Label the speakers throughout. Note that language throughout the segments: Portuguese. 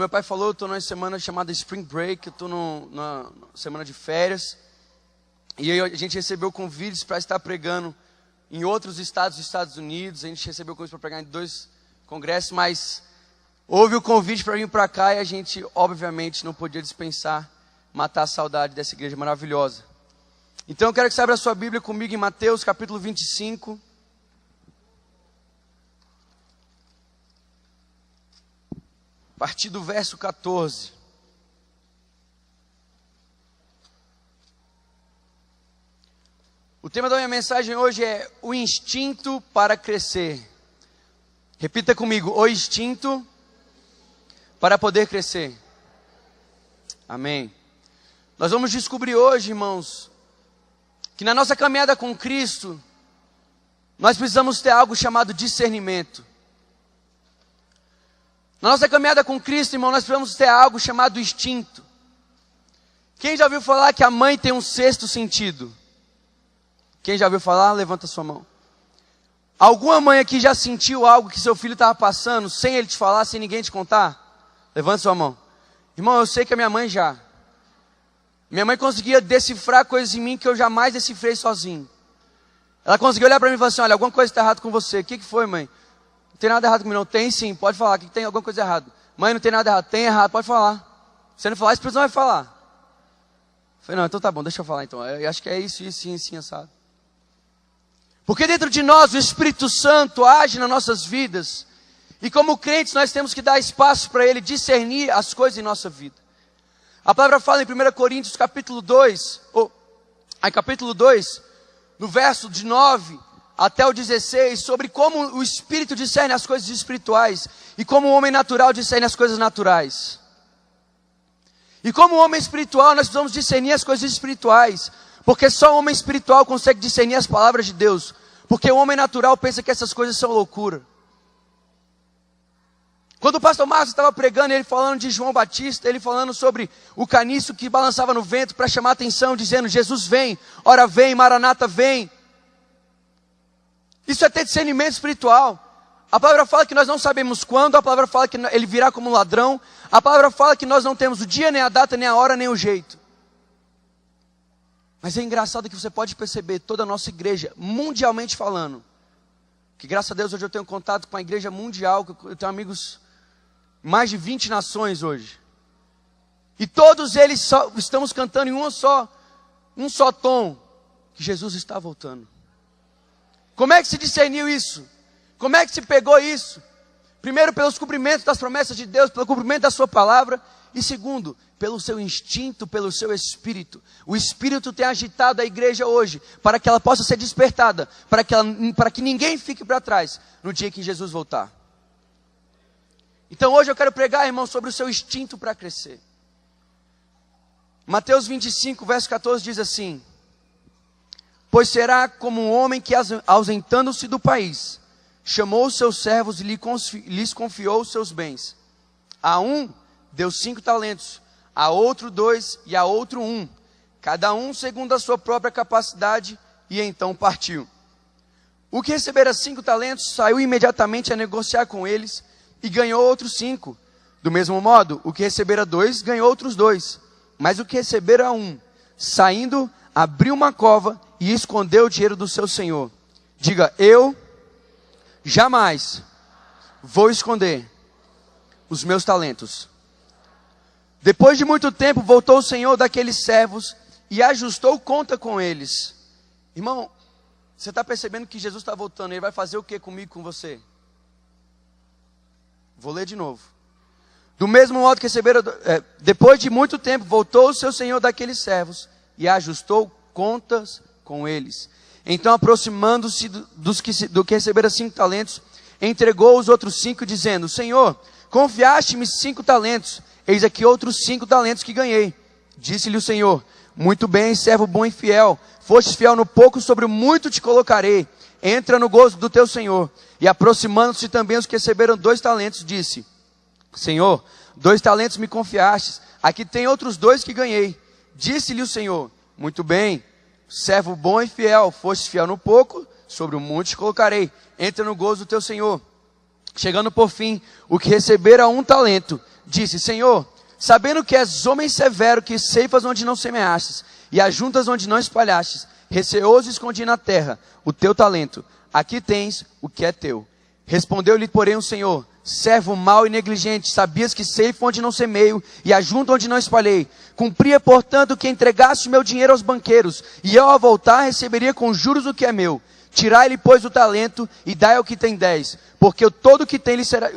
Speaker 1: Como meu pai falou, eu estou numa semana chamada Spring Break, eu estou na semana de férias. E aí a gente recebeu convites para estar pregando em outros estados dos Estados Unidos. A gente recebeu convites para pregar em 2 congressos, mas houve o convite para vir para cá e a gente, obviamente, não podia dispensar, matar a saudade dessa igreja maravilhosa. Então eu quero que você abra a sua Bíblia comigo em Mateus capítulo 25. A partir do verso 14. O tema da minha mensagem hoje é o instinto para crescer. Repita comigo, o instinto para poder crescer. Amém. Nós vamos descobrir hoje, irmãos, que na nossa caminhada com Cristo, nós precisamos ter algo chamado discernimento. Na nossa caminhada com Cristo, irmão, nós precisamos ter algo chamado instinto. Quem já ouviu falar que a mãe tem um 6º sentido? Quem já ouviu falar? Levanta sua mão. Alguma mãe aqui já sentiu algo que seu filho estava passando, sem ele te falar, sem ninguém te contar? Levanta sua mão. Irmão, eu sei que a minha mãe já. Minha mãe conseguia decifrar coisas em mim que eu jamais decifrei sozinho. Ela conseguiu olhar para mim e falar assim, olha, alguma coisa está errada com você. O que foi, mãe? Não tem nada errado comigo não. Tem sim, pode falar que tem alguma coisa errada. Mãe, não tem nada errado. Tem errado, pode falar. Se você não falar, a expressão vai falar. Eu falei, não, então tá bom, deixa eu falar então. Eu acho que é isso, sim, assado. Porque dentro de nós o Espírito Santo age nas nossas vidas. E como crentes nós temos que dar espaço para Ele discernir as coisas em nossa vida. A palavra fala em 1 Coríntios capítulo 2, capítulo 2, no verso de 9 até o 16, sobre como o Espírito discerne as coisas espirituais e como o homem natural discerne as coisas naturais. E como homem espiritual nós precisamos discernir as coisas espirituais, porque só o homem espiritual consegue discernir as palavras de Deus, porque o homem natural pensa que essas coisas são loucura. Quando o pastor Marcos estava pregando, ele falando de João Batista, ele falando sobre o caniço que balançava no vento para chamar a atenção, dizendo, Jesus vem, ora vem, Maranata vem. Isso é ter discernimento espiritual. A palavra fala que nós não sabemos quando, a palavra fala que ele virá como ladrão, a palavra fala que nós não temos o dia, nem a data, nem a hora, nem o jeito. Mas é engraçado que você pode perceber toda a nossa igreja, mundialmente falando, que graças a Deus hoje eu tenho contato com a igreja mundial, eu tenho amigos mais de 20 nações hoje. E todos eles estamos cantando em um só tom, que Jesus está voltando. Como é que se discerniu isso? Como é que se pegou isso? Primeiro, pelos cumprimentos das promessas de Deus, pelo cumprimento da sua palavra. E segundo, pelo seu instinto, pelo seu espírito. O Espírito tem agitado a igreja hoje, para que ela possa ser despertada, para que ninguém fique para trás, no dia que Jesus voltar. Então hoje eu quero pregar, irmão, sobre o seu instinto para crescer. Mateus 25, verso 14 diz assim, pois será como um homem que, ausentando-se do país, chamou os seus servos e lhes confiou os seus bens. A um deu 5 talentos, a outro 2 e a outro 1, cada um segundo a sua própria capacidade, e então partiu. O que recebera 5 talentos saiu imediatamente a negociar com eles e ganhou outros 5. Do mesmo modo, o que recebera 2 ganhou outros 2. Mas o que recebera 1, saindo, abriu uma cova e escondeu o dinheiro do seu senhor. Diga, eu jamais vou esconder os meus talentos. Depois de muito tempo, voltou o senhor daqueles servos e ajustou conta com eles. Irmão, você está percebendo que Jesus está voltando, ele vai fazer o que comigo, com você? Vou ler de novo. Do mesmo modo que receberam, depois de muito tempo, voltou o seu senhor daqueles servos e ajustou contas com eles. Então, aproximando-se do que receberam 5 talentos, entregou os outros 5, dizendo, Senhor, confiaste-me 5 talentos, eis aqui outros 5 talentos que ganhei. Disse-lhe o Senhor, muito bem, servo bom e fiel, fostes fiel no pouco, sobre o muito te colocarei, entra no gozo do teu Senhor. E aproximando-se também os que receberam 2 talentos, disse, Senhor, 2 talentos me confiastes, aqui tem outros 2 que ganhei. Disse-lhe o Senhor, muito bem, servo bom e fiel, foste fiel no pouco, sobre o muito te colocarei, entra no gozo do teu Senhor. Chegando por fim, o que recebera 1 talento, disse: Senhor, sabendo que és homem severo, que ceifas onde não semeastes, e ajuntas onde não espalhastes, receoso escondi na terra o teu talento. Aqui tens o que é teu. Respondeu-lhe, porém, o Senhor: servo mau e negligente, sabias que ceifo onde não semeio, e ajunto onde não espalhei. Cumpria, portanto, que entregasse o meu dinheiro aos banqueiros, e eu, ao voltar, receberia com juros o que é meu. Tirai-lhe, pois, o talento, e dai ao que tem 10, porque todo o que tem lhe será,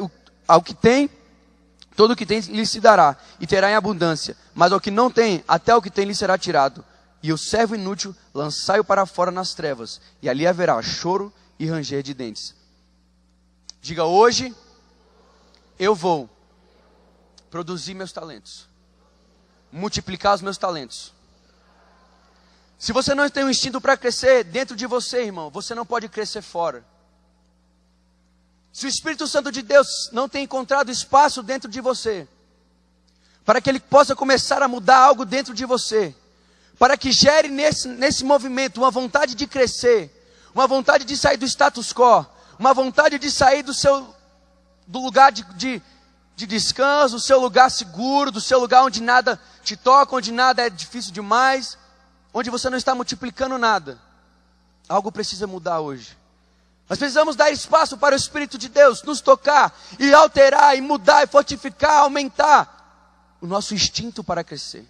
Speaker 1: todo o que tem lhe se dará, e terá em abundância, mas ao que não tem, até o que tem lhe será tirado. E o servo inútil, lançai-o para fora nas trevas, e ali haverá choro e ranger de dentes. Diga: hoje eu vou produzir meus talentos, multiplicar os meus talentos. Se você não tem um instinto para crescer dentro de você, irmão, você não pode crescer fora. Se o Espírito Santo de Deus não tem encontrado espaço dentro de você, para que Ele possa começar a mudar algo dentro de você, para que gere nesse movimento uma vontade de crescer, uma vontade de sair do status quo, uma vontade de sair do lugar de descanso, do seu lugar seguro, do seu lugar onde nada te toca, onde nada é difícil demais, onde você não está multiplicando nada. Algo precisa mudar hoje. Nós precisamos dar espaço para o Espírito de Deus nos tocar e alterar, e mudar, e fortificar, aumentar o nosso instinto para crescer.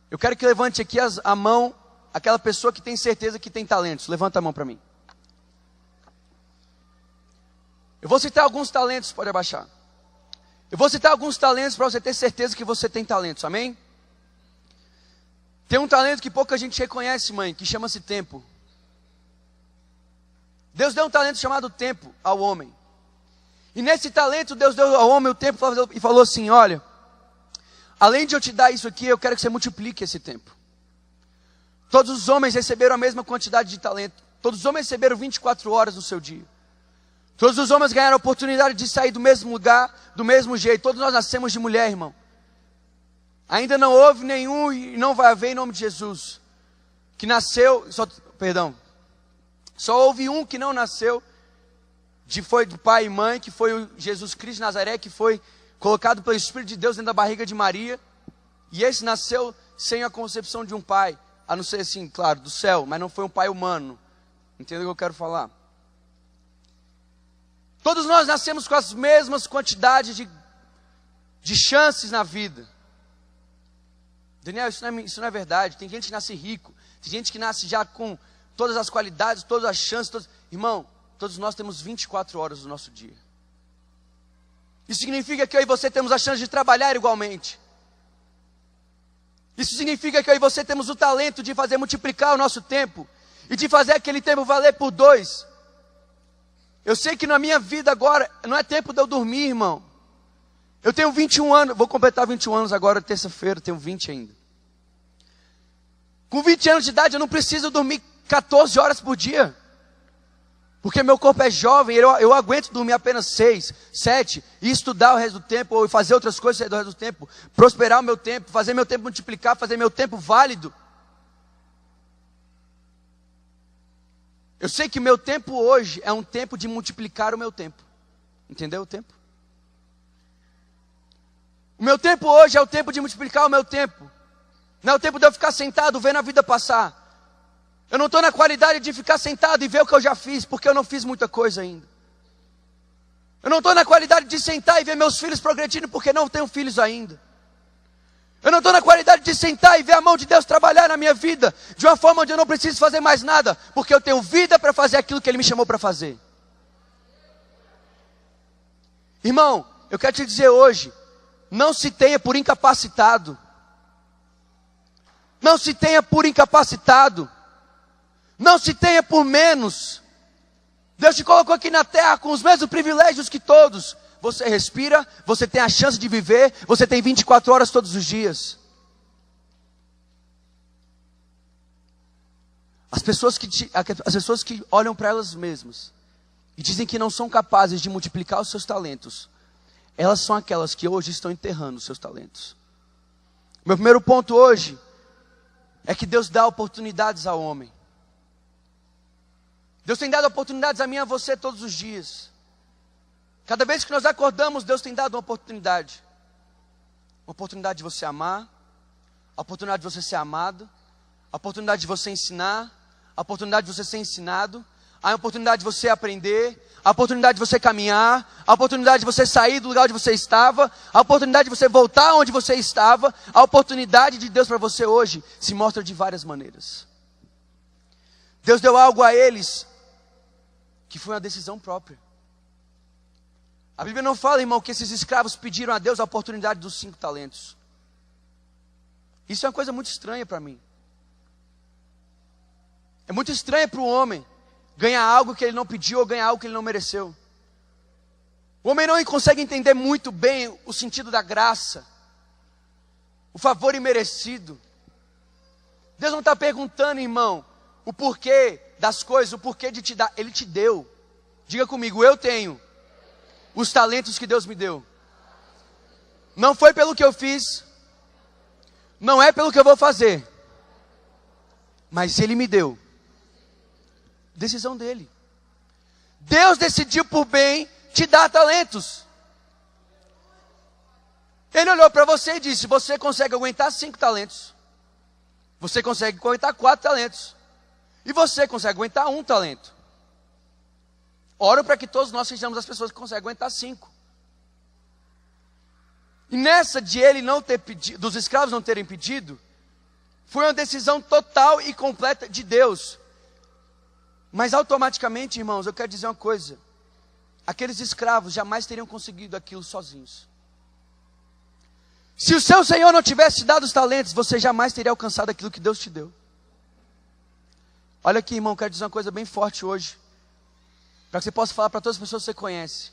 Speaker 1: Eu quero que levante aqui a mão, aquela pessoa que tem certeza que tem talentos. Levanta a mão para mim. Eu vou citar alguns talentos, pode abaixar. Eu vou citar alguns talentos para você ter certeza que você tem talentos, amém? Tem um talento que pouca gente reconhece, mãe, que chama-se tempo. Deus deu um talento chamado tempo ao homem. E nesse talento Deus deu ao homem o tempo e falou assim: olha, além de eu te dar isso aqui, eu quero que você multiplique esse tempo. Todos os homens receberam a mesma quantidade de talento. Todos os homens receberam 24 horas no seu dia. Todos os homens ganharam a oportunidade de sair do mesmo lugar, do mesmo jeito. Todos nós nascemos de mulher, irmão. Ainda não houve nenhum e não vai haver em nome de Jesus que nasceu, só houve um que não nasceu, foi de pai e mãe, que foi o Jesus Cristo de Nazaré, que foi colocado pelo Espírito de Deus dentro da barriga de Maria, e esse nasceu sem a concepção de um pai, a não ser assim, claro, do céu, mas não foi um pai humano. Entendeu o que eu quero falar? Todos nós nascemos com as mesmas quantidades de chances na vida. Daniel, isso não é verdade. Tem gente que nasce rico, tem gente que nasce já com todas as qualidades, todas as chances. Irmão, todos nós temos 24 horas do nosso dia. Isso significa que eu e você temos a chance de trabalhar igualmente. Isso significa que eu e você temos o talento de fazer multiplicar o nosso tempo e de fazer aquele tempo valer por 2. Eu sei que na minha vida agora não é tempo de eu dormir, irmão. Eu tenho 21 anos, vou completar 21 anos agora, terça-feira, tenho 20 ainda. Com 20 anos de idade eu não preciso dormir 14 horas por dia. Porque meu corpo é jovem, eu aguento dormir apenas 6, 7, e estudar o resto do tempo, ou fazer outras coisas do resto do tempo, prosperar o meu tempo, fazer meu tempo multiplicar, fazer meu tempo válido. Eu sei que meu tempo hoje é um tempo de multiplicar o meu tempo. Entendeu o tempo? O meu tempo hoje é o tempo de multiplicar o meu tempo. Não é o tempo de eu ficar sentado vendo a vida passar. Eu não estou na qualidade de ficar sentado e ver o que eu já fiz, porque eu não fiz muita coisa ainda. Eu não estou na qualidade de sentar e ver meus filhos progredindo, porque não tenho filhos ainda. Eu não estou na qualidade de sentar e ver a mão de Deus trabalhar na minha vida, de uma forma onde eu não preciso fazer mais nada, porque eu tenho vida para fazer aquilo que Ele me chamou para fazer. Irmão, eu quero te dizer hoje, não se tenha por incapacitado. Não se tenha por incapacitado. Não se tenha por menos. Deus te colocou aqui na terra com os mesmos privilégios que todos. Você respira, você tem a chance de viver, você tem 24 horas todos os dias. As pessoas que olham para elas mesmas e dizem que não são capazes de multiplicar os seus talentos, elas são aquelas que hoje estão enterrando os seus talentos. Meu primeiro ponto hoje é que Deus dá oportunidades ao homem. Deus tem dado oportunidades a mim e a você todos os dias. Cada vez que nós acordamos, Deus tem dado uma oportunidade. Uma oportunidade de você amar, a oportunidade de você ser amado, a oportunidade de você ensinar, a oportunidade de você ser ensinado, a oportunidade de você aprender, a oportunidade de você caminhar, a oportunidade de você sair do lugar onde você estava, a oportunidade de você voltar onde você estava. A oportunidade de Deus para você hoje se mostra de várias maneiras. Deus deu algo a eles que foi uma decisão própria. A Bíblia não fala, irmão, que esses escravos pediram a Deus a oportunidade dos 5 talentos. Isso é uma coisa muito estranha para mim. É muito estranho para o homem ganhar algo que ele não pediu ou ganhar algo que ele não mereceu. O homem não consegue entender muito bem o sentido da graça, o favor imerecido. Deus não está perguntando, irmão, o porquê das coisas, o porquê de te dar. Ele te deu. Diga comigo, eu tenho os talentos que Deus me deu. Não foi pelo que eu fiz, não é pelo que eu vou fazer, mas Ele me deu. Decisão dele. Deus decidiu por bem te dar talentos. Ele olhou para você e disse: você consegue aguentar 5 talentos. Você consegue aguentar 4 talentos. E você consegue aguentar 1 talento. Oro para que todos nós sejamos as pessoas que conseguem aguentar 5. E nessa de ele não ter pedido, dos escravos não terem pedido, foi uma decisão total e completa de Deus. Mas automaticamente, irmãos, eu quero dizer uma coisa. Aqueles escravos jamais teriam conseguido aquilo sozinhos. Se o seu Senhor não tivesse te dado os talentos, você jamais teria alcançado aquilo que Deus te deu. Olha aqui, irmão, eu quero dizer uma coisa bem forte hoje, para que você possa falar para todas as pessoas que você conhece.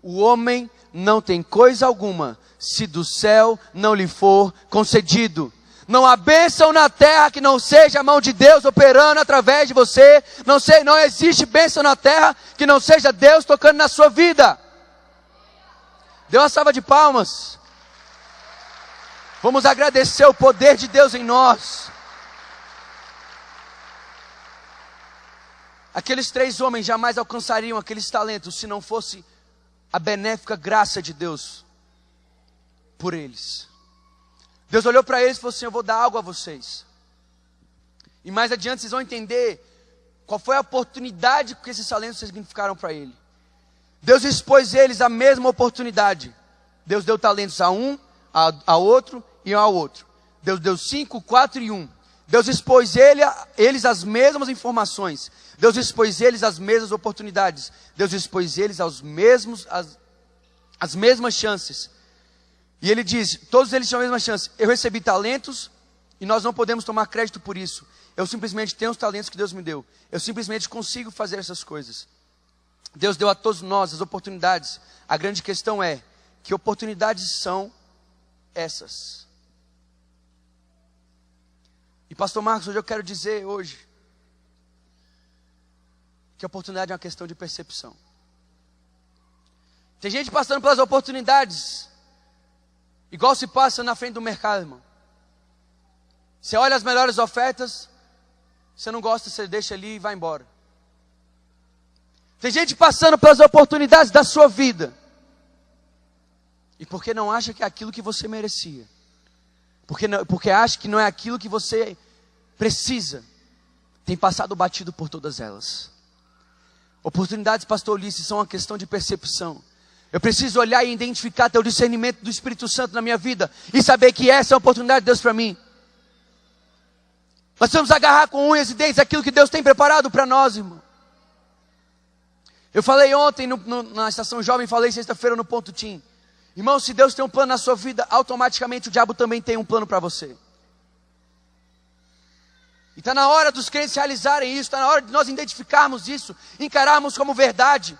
Speaker 1: O homem não tem coisa alguma, se do céu não lhe for concedido. Não há bênção na terra que não seja a mão de Deus operando através de você. Não existe bênção na terra que não seja Deus tocando na sua vida. Dê uma salva de palmas. Vamos agradecer o poder de Deus em nós. Aqueles 3 homens jamais alcançariam aqueles talentos se não fosse a benéfica graça de Deus por eles. Deus olhou para eles e falou assim: eu vou dar algo a vocês. E mais adiante vocês vão entender qual foi a oportunidade que esses talentos significaram para ele. Deus expôs eles a mesma oportunidade. Deus deu talentos a um, a outro e ao outro. Deus deu 5, 4 e 1. Deus expôs eles as mesmas informações. Deus expôs eles as mesmas oportunidades. Deus expôs eles as mesmas chances. E ele diz, todos eles tinham a mesma chance. Eu recebi talentos e nós não podemos tomar crédito por isso. Eu simplesmente tenho os talentos que Deus me deu. Eu simplesmente consigo fazer essas coisas. Deus deu a todos nós as oportunidades. A grande questão é, que oportunidades são essas? E pastor Marcos, hoje eu quero dizer que a oportunidade é uma questão de percepção. Tem gente passando pelas oportunidades igual se passa na frente do mercado, irmão. Você olha as melhores ofertas, você não gosta, você deixa ali e vai embora. Tem gente passando pelas oportunidades da sua vida, e porque não acha que é aquilo que você merecia, porque acha que não é aquilo que você precisa, tem passado batido por todas elas. Oportunidades, pastor Ulisses, são uma questão de percepção. Eu preciso olhar e identificar até o discernimento do Espírito Santo na minha vida e saber que essa é a oportunidade de Deus para mim. Nós vamos agarrar com unhas e dentes aquilo que Deus tem preparado para nós, irmão. Eu falei ontem na Estação Jovem, falei sexta-feira no Ponto Tim. Irmão, se Deus tem um plano na sua vida, automaticamente o diabo também tem um plano para você. E está na hora dos crentes realizarem isso, está na hora de nós identificarmos isso, encararmos como verdade.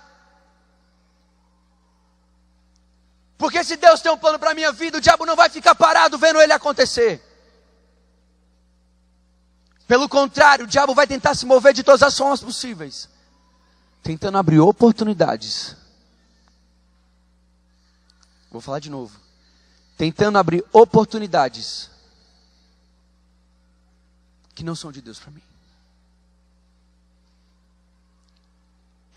Speaker 1: Porque se Deus tem um plano para a minha vida, o diabo não vai ficar parado vendo ele acontecer. Pelo contrário, o diabo vai tentar se mover de todas as formas possíveis, tentando abrir oportunidades. Vou falar de novo. Tentando abrir oportunidades que não são de Deus para mim.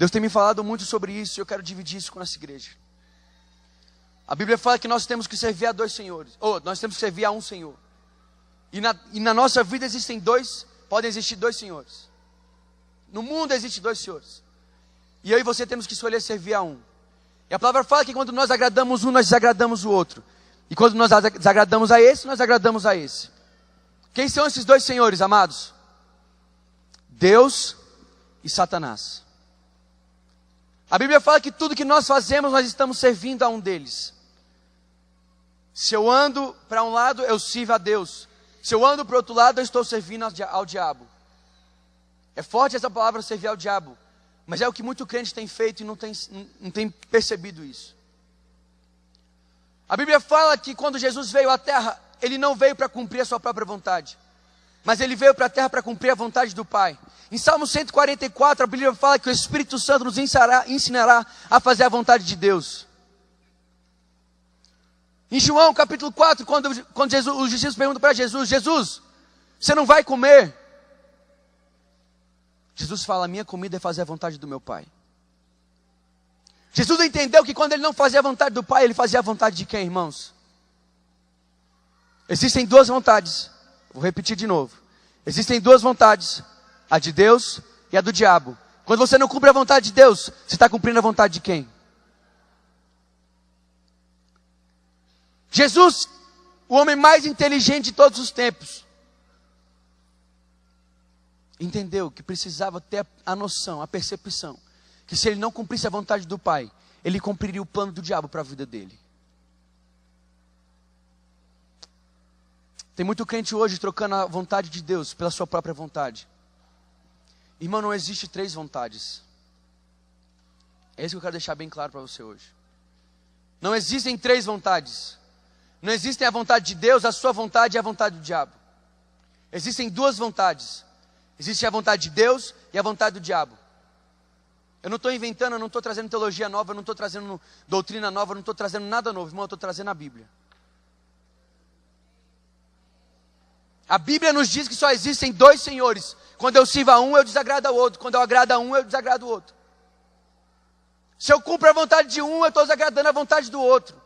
Speaker 1: Deus tem me falado muito sobre isso e eu quero dividir isso com essa igreja. A Bíblia fala que nós temos que servir a dois senhores, ou nós temos que servir a um Senhor. E na nossa vida podem existir dois senhores. No mundo existem dois senhores. E eu e você temos que escolher servir a um. E a palavra fala que quando nós agradamos um, nós desagradamos o outro. E quando nós desagradamos a esse, nós agradamos a esse. Quem são esses dois senhores, amados? Deus e Satanás. A Bíblia fala que tudo que nós fazemos, nós estamos servindo a um deles. Se eu ando para um lado, eu sirvo a Deus. Se eu ando para o outro lado, eu estou servindo ao diabo. É forte essa palavra, servir ao diabo. Mas é o que muito crente tem feito e não tem percebido isso. A Bíblia fala que quando Jesus veio à terra, Ele não veio para cumprir a sua própria vontade. Mas Ele veio para a terra para cumprir a vontade do Pai. Em Salmo 144, a Bíblia fala que o Espírito Santo nos ensinará a fazer a vontade de Deus. Em João capítulo 4, quando os discípulos perguntam para Jesus: Jesus, você não vai comer? Jesus fala: a minha comida é fazer a vontade do meu Pai. Jesus entendeu que quando Ele não fazia a vontade do Pai, Ele fazia a vontade de quem, irmãos? Existem duas vontades. Vou repetir de novo. Existem duas vontades: a de Deus e a do diabo. Quando você não cumpre a vontade de Deus, você está cumprindo a vontade de quem? Jesus, o homem mais inteligente de todos os tempos, entendeu que precisava ter a noção, a percepção, que se ele não cumprisse a vontade do Pai, ele cumpriria o plano do diabo para a vida dele. Tem muito crente hoje trocando a vontade de Deus pela sua própria vontade. Irmão, não existe três vontades. É isso que eu quero deixar bem claro para você hoje. Não existem três vontades. Não existem a vontade de Deus, a sua vontade e a vontade do diabo. Existem duas vontades. Existe a vontade de Deus e a vontade do diabo. Eu não estou inventando, eu não estou trazendo teologia nova, eu não estou trazendo doutrina nova, eu não estou trazendo nada novo, irmão, eu estou trazendo a Bíblia. A Bíblia nos diz que só existem dois senhores. Quando eu sirvo a um, eu desagrado ao outro. Quando eu agrado a um, eu desagrado o outro. Se eu cumpro a vontade de um, eu estou desagradando a vontade do outro.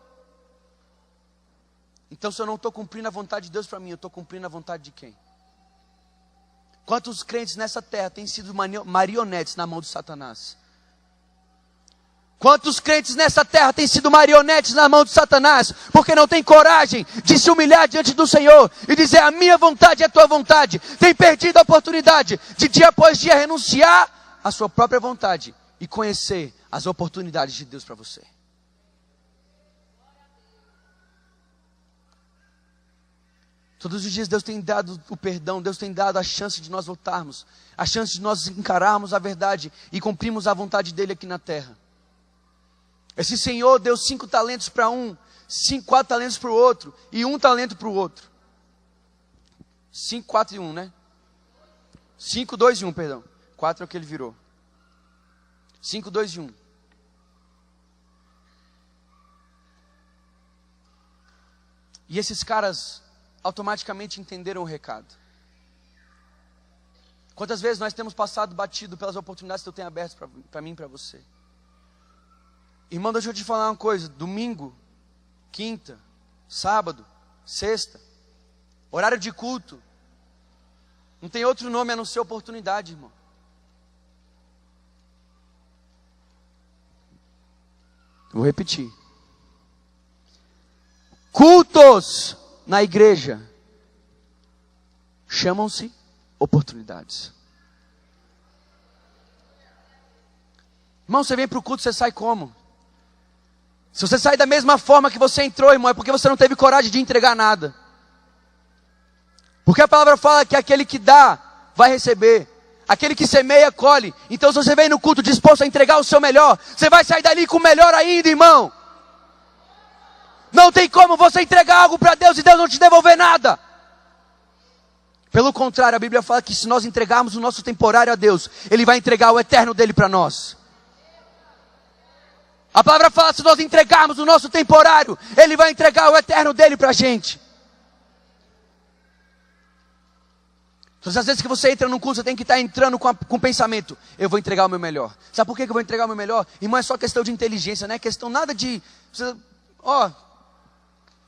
Speaker 1: Então, se eu não estou cumprindo a vontade de Deus para mim, eu estou cumprindo a vontade de quem? Quantos crentes nessa terra têm sido marionetes na mão de Satanás? Quantos crentes nessa terra têm sido marionetes na mão de Satanás, porque não tem coragem de se humilhar diante do Senhor e dizer: a minha vontade é a tua vontade. Tem perdido a oportunidade de dia após dia renunciar à sua própria vontade e conhecer as oportunidades de Deus para você. Todos os dias Deus tem dado o perdão, Deus tem dado a chance de nós voltarmos, a chance de nós encararmos a verdade e cumprirmos a vontade dEle aqui na terra. Esse Senhor deu 5 talentos para um, 4 talentos para o outro e 1 talento para o outro. 5, 4 e 1, né? 5, 2 e 1, perdão. 4 é o que ele virou. 5, 2 e 1. E esses caras automaticamente entenderam o recado. Quantas vezes nós temos passado batido pelas oportunidades que eu tenho abertas para mim e para você? Irmão, deixa eu te falar uma coisa. Domingo, quinta, sábado, sexta, horário de culto, não tem outro nome a não ser oportunidade, irmão. Vou repetir. Cultos na igreja chamam-se oportunidades. Irmão, você vem para o culto, você sai como? Se você sair da mesma forma que você entrou, irmão, é porque você não teve coragem de entregar nada. Porque a palavra fala que aquele que dá, vai receber. Aquele que semeia, colhe. Então, se você vem no culto disposto a entregar o seu melhor, você vai sair dali com o melhor ainda, irmão. Não tem como você entregar algo para Deus e Deus não te devolver nada. Pelo contrário, a Bíblia fala que se nós entregarmos o nosso temporário a Deus, Ele vai entregar o eterno dele para nós. A palavra fala que se nós entregarmos o nosso temporário, Ele vai entregar o eterno dele para a gente. Todas as vezes que você entra num culto, você tem que estar entrando com o pensamento: eu vou entregar o meu melhor. Sabe por que eu vou entregar o meu melhor? Irmão, é só questão de inteligência, não é questão nada de... se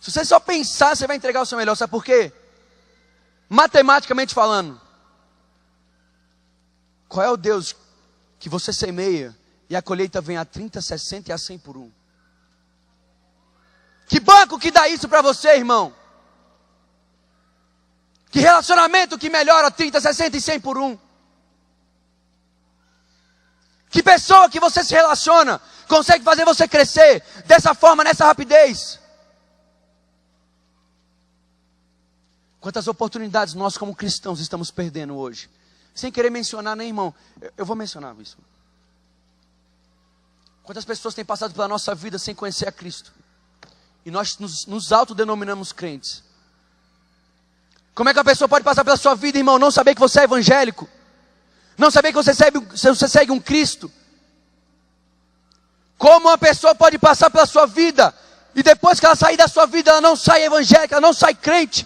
Speaker 1: você só pensar, você vai entregar o seu melhor. Sabe por quê? Matematicamente falando, qual é o Deus que você semeia e a colheita vem a 30, 60 e a 100 por um? Que banco que dá isso para você, irmão? Que relacionamento que melhora 30, 60 e 100 por um? Que pessoa que você se relaciona consegue fazer você crescer dessa forma, nessa rapidez? Quantas oportunidades nós como cristãos estamos perdendo hoje? Sem querer mencionar, né, irmão? Eu vou mencionar isso. Quantas pessoas têm passado pela nossa vida sem conhecer a Cristo? E nós nos autodenominamos crentes. Como é que a pessoa pode passar pela sua vida, irmão, não saber que você é evangélico? Não saber que você segue um Cristo? Como uma pessoa pode passar pela sua vida e depois que ela sair da sua vida, ela não sai evangélica, ela não sai crente?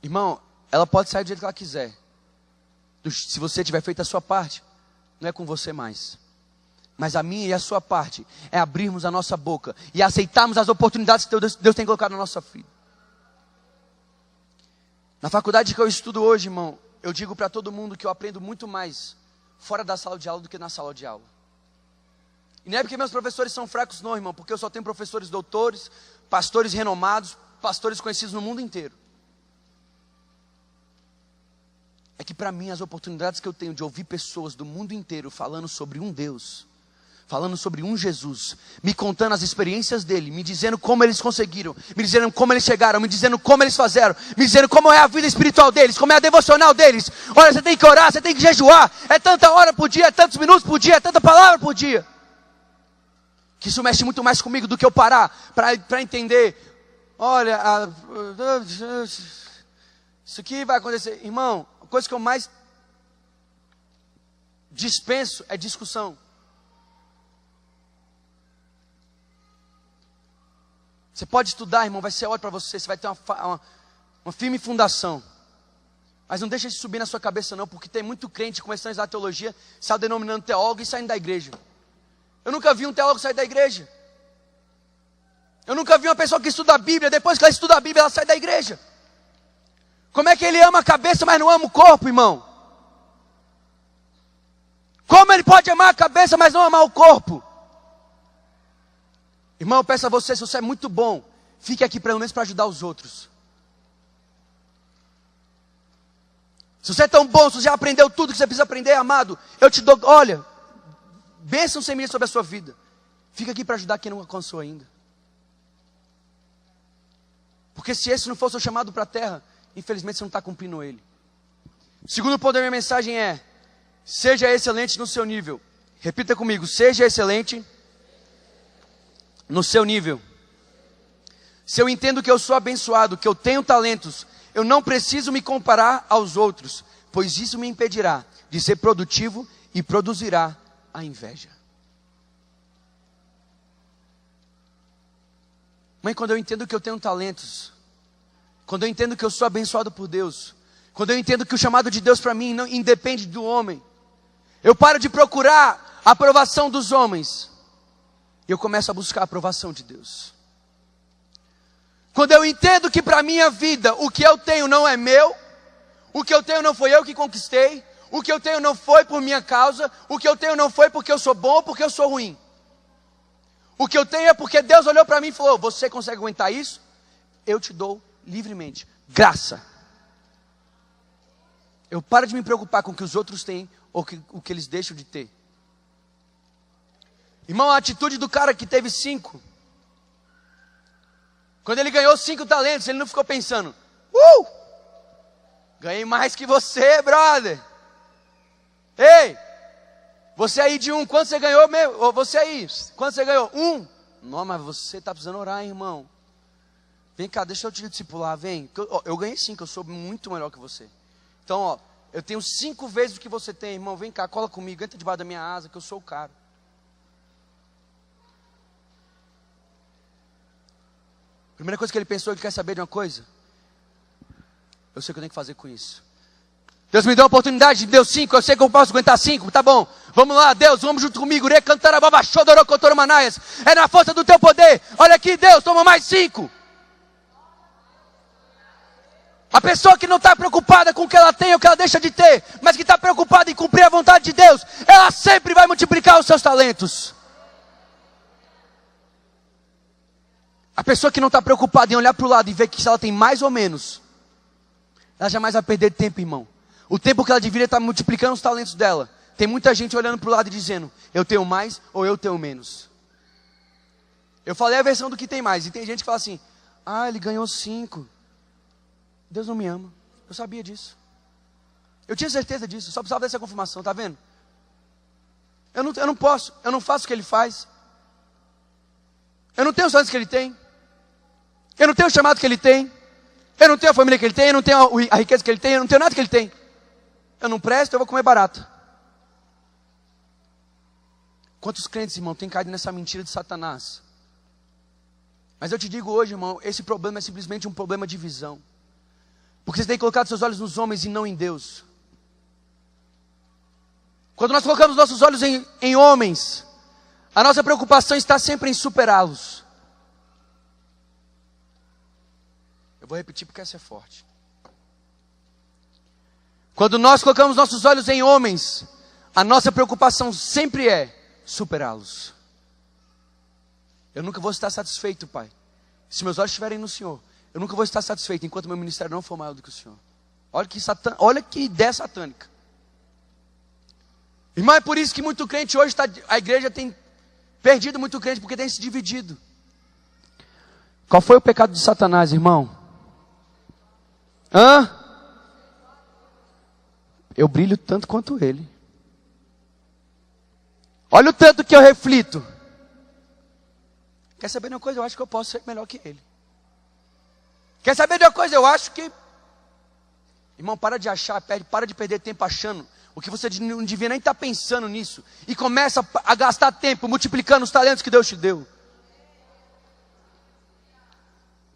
Speaker 1: Irmão, ela pode sair do jeito que ela quiser. Se você tiver feito a sua parte, não é com você mais. Mas a minha e a sua parte é abrirmos a nossa boca e aceitarmos as oportunidades que Deus tem colocado na nossa vida. Na faculdade que eu estudo hoje, irmão, eu digo para todo mundo que eu aprendo muito mais fora da sala de aula do que na sala de aula. E não é porque meus professores são fracos não, irmão, porque eu só tenho professores doutores, pastores renomados, pastores conhecidos no mundo inteiro. É que para mim as oportunidades que eu tenho de ouvir pessoas do mundo inteiro falando sobre um Deus, falando sobre um Jesus, me contando as experiências dele, me dizendo como eles conseguiram, me dizendo como eles chegaram, me dizendo como eles fizeram, me dizendo como é a vida espiritual deles, como é a devocional deles. Olha, você tem que orar, você tem que jejuar, é tanta hora por dia, é tantos minutos por dia, é tanta palavra por dia. Que isso mexe muito mais comigo do que eu parar para entender. Olha, isso aqui vai acontecer. Irmão, a coisa que eu mais dispenso é discussão. Você pode estudar, irmão, vai ser ótimo para você, você vai ter uma firme fundação. Mas não deixa isso subir na sua cabeça não, porque tem muito crente começando a estudar teologia, se denominando teólogo e saindo da igreja. Eu nunca vi um teólogo sair da igreja. Eu nunca vi uma pessoa que estuda a Bíblia, depois que ela estuda a Bíblia, ela sai da igreja. Como é que ele ama a cabeça, mas não ama o corpo, irmão? Como ele pode amar a cabeça, mas não amar o corpo? Irmão, eu peço a você, se você é muito bom, fique aqui pelo menos para ajudar os outros. Se você é tão bom, se você já aprendeu tudo que você precisa aprender, amado, eu te dou, olha, bênção sem sobre a sua vida. Fica aqui para ajudar quem não alcançou ainda. Porque se esse não for o seu chamado para a terra, infelizmente você não está cumprindo ele. O segundo ponto da minha mensagem é: seja excelente no seu nível. Repita comigo: seja excelente no seu nível. Se eu entendo que eu sou abençoado, que eu tenho talentos, eu não preciso me comparar aos outros, pois isso me impedirá de ser produtivo e produzirá a inveja. Mãe, quando eu entendo que eu tenho talentos, quando eu entendo que eu sou abençoado por Deus, quando eu entendo que o chamado de Deus para mim não independe do homem, eu paro de procurar a aprovação dos homens e eu começo a buscar a aprovação de Deus. Quando eu entendo que para a minha vida o que eu tenho não é meu, o que eu tenho não foi eu que conquistei, o que eu tenho não foi por minha causa, o que eu tenho não foi porque eu sou bom ou porque eu sou ruim. O que eu tenho é porque Deus olhou para mim e falou: você consegue aguentar isso? Eu te dou livremente, graça. Eu paro de me preocupar com o que os outros têm ou o que eles deixam de ter. Irmão, a atitude do cara que teve 5, quando ele ganhou 5 talentos, ele não ficou pensando: ganhei mais que você, brother. Ei, você aí de 1, quanto você ganhou mesmo? Você aí, quanto você ganhou? 1. Não, mas você está precisando orar, irmão. Vem cá, deixa eu te discipular, vem. Eu ganhei 5, eu sou muito melhor que você. Então, ó, eu tenho 5 vezes o que você tem, irmão. Vem cá, cola comigo, entra debaixo da minha asa, que eu sou o cara. Primeira coisa que ele pensou, ele quer saber de uma coisa. Eu sei o que eu tenho que fazer com isso. Deus me deu a oportunidade, me deu 5, eu sei que eu posso aguentar 5, tá bom. Vamos lá, Deus, vamos junto comigo. É na força do teu poder. Olha aqui, Deus, toma mais 5. A pessoa que não está preocupada com o que ela tem ou o que ela deixa de ter, mas que está preocupada em cumprir a vontade de Deus, ela sempre vai multiplicar os seus talentos. A pessoa que não está preocupada em olhar para o lado e ver que se ela tem mais ou menos, ela jamais vai perder tempo, irmão. O tempo que ela deveria estar multiplicando os talentos dela. Tem muita gente olhando para o lado e dizendo, eu tenho mais ou eu tenho menos. Eu falei a versão do que tem mais. E tem gente que fala assim, ele ganhou 5. Deus não me ama. Eu sabia disso. Eu tinha certeza disso. Só precisava dessa confirmação, tá vendo? Eu não posso. Eu não faço o que ele faz. Eu não tenho os talentos que ele tem. Eu não tenho o chamado que ele tem. Eu não tenho a família que ele tem. Eu não tenho a riqueza que ele tem. Eu não tenho nada que ele tem. Eu não presto, eu vou comer barata. Quantos crentes, irmão, têm caído nessa mentira de Satanás? Mas eu te digo hoje, irmão, esse problema é simplesmente um problema de visão. Porque você tem colocado seus olhos nos homens e não em Deus. Quando nós colocamos nossos olhos em homens, a nossa preocupação está sempre em superá-los. Eu vou repetir porque essa é forte. Quando nós colocamos nossos olhos em homens, a nossa preocupação sempre é superá-los. Eu nunca vou estar satisfeito, Pai. Se meus olhos estiverem no Senhor, eu nunca vou estar satisfeito enquanto meu ministério não for maior do que o Senhor. Olha que ideia satânica. Irmão, é por isso que muito crente hoje a igreja tem perdido muito crente, porque tem se dividido. Qual foi o pecado de Satanás, irmão? Eu brilho tanto quanto ele. Olha o tanto que eu reflito. Quer saber de uma coisa? Eu acho que eu posso ser melhor que ele. Quer saber de uma coisa? Eu acho que... Irmão, para de achar, para de perder tempo achando o que você não devia nem estar pensando nisso. E começa a gastar tempo multiplicando os talentos que Deus te deu.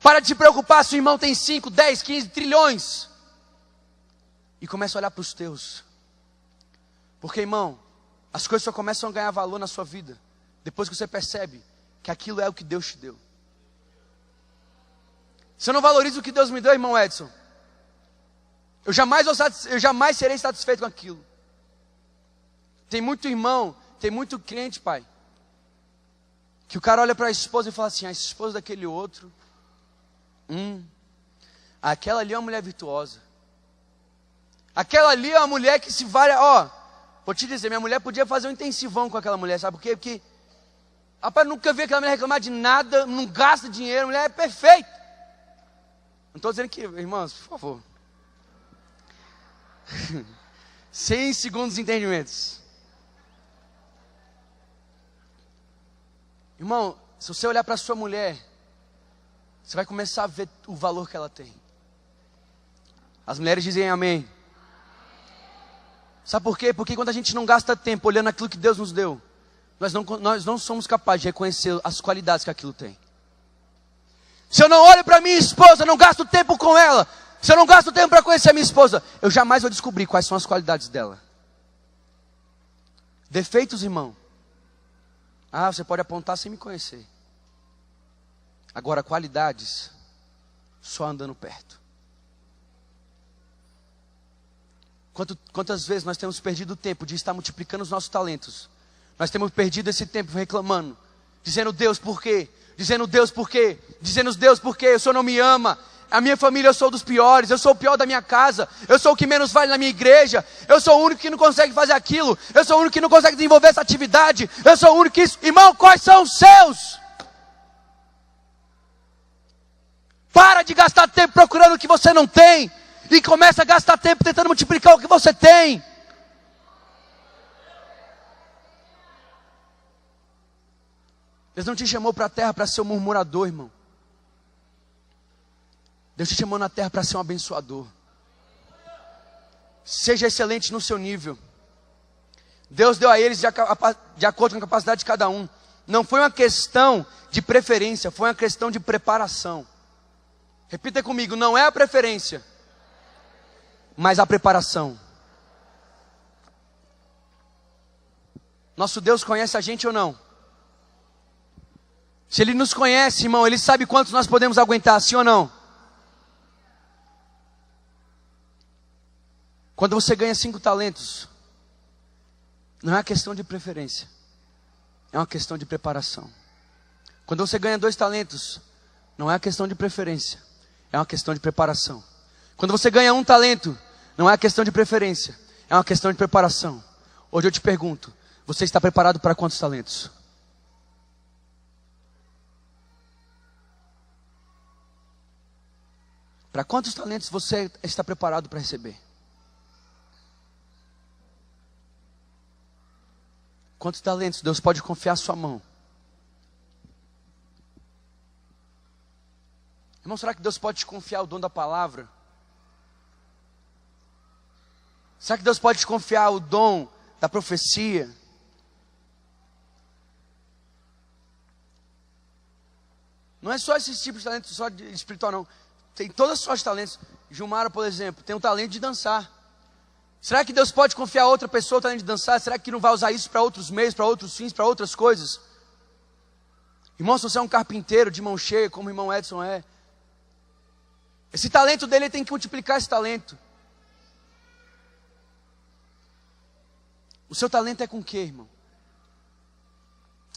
Speaker 1: Para de se preocupar se o irmão tem 5, 10, 15 trilhões. E começa a olhar para os teus. Porque, irmão, as coisas só começam a ganhar valor na sua vida depois que você percebe que aquilo é o que Deus te deu. Se eu não valorizo o que Deus me deu, irmão Edson, eu jamais serei satisfeito com aquilo. Tem muito irmão, tem muito crente, pai, que o cara olha para a esposa e fala assim, a esposa daquele outro, aquela ali é uma mulher virtuosa. Aquela ali é uma mulher que se vale, vou te dizer, minha mulher podia fazer um intensivão com aquela mulher, sabe por quê? Porque, rapaz, nunca vi aquela mulher reclamar de nada, não gasta dinheiro, a mulher é perfeita. Não estou dizendo que, irmãos, por favor. Sem segundos entendimentos. Irmão, se você olhar para a sua mulher, você vai começar a ver o valor que ela tem. As mulheres dizem amém. Sabe por quê? Porque quando a gente não gasta tempo olhando aquilo que Deus nos deu, nós não somos capazes de reconhecer as qualidades que aquilo tem. Se eu não olho para minha esposa, não gasto tempo com ela, se eu não gasto tempo para conhecer a minha esposa, eu jamais vou descobrir quais são as qualidades dela. Defeitos, irmão, você pode apontar sem me conhecer. Agora, qualidades, só andando perto. Quantas vezes nós temos perdido o tempo de estar multiplicando os nossos talentos? Nós temos perdido esse tempo reclamando, dizendo Deus por quê? Dizendo Deus por quê? Dizendo Deus por quê? O Senhor não me ama. A minha família eu sou dos piores. Eu sou o pior da minha casa. Eu sou o que menos vale na minha igreja. Eu sou o único que não consegue fazer aquilo. Eu sou o único que não consegue desenvolver essa atividade. Eu sou o único que... Irmão, quais são os seus? Para de gastar tempo procurando o que você não tem. E começa a gastar tempo tentando multiplicar o que você tem. Deus não te chamou para a terra para ser um murmurador, irmão. Deus te chamou na terra para ser um abençoador. Seja excelente no seu nível. Deus deu a eles de acordo com a capacidade de cada um. Não foi uma questão de preferência, foi uma questão de preparação. Repita comigo, não é a preferência, mas a preparação. Nosso Deus conhece a gente ou não? Se Ele nos conhece, irmão, Ele sabe quantos nós podemos aguentar, sim ou não? Quando você ganha 5 talentos, não é uma questão de preferência, é uma questão de preparação. Quando você ganha 2 talentos, não é uma questão de preferência, é uma questão de preparação. Quando você ganha 1 talento, não é uma questão de preferência, é uma questão de preparação. Hoje eu te pergunto, você está preparado para quantos talentos? Para quantos talentos você está preparado para receber? Quantos talentos Deus pode confiar à sua mão? Irmão, será que Deus pode te confiar o dom da palavra? Será que Deus pode te confiar o dom da profecia? Não é só esses tipos de talentos, só de espiritual não. Tem todas as sortes de talentos. Gilmara, por exemplo, tem um talento de dançar. Será que Deus pode confiar a outra pessoa o talento de dançar? Será que não vai usar isso para outros meios, para outros fins, para outras coisas? Irmão, se você é um carpinteiro de mão cheia, como o irmão Edson é, esse talento dele tem que multiplicar esse talento. O seu talento é com o quê, irmão?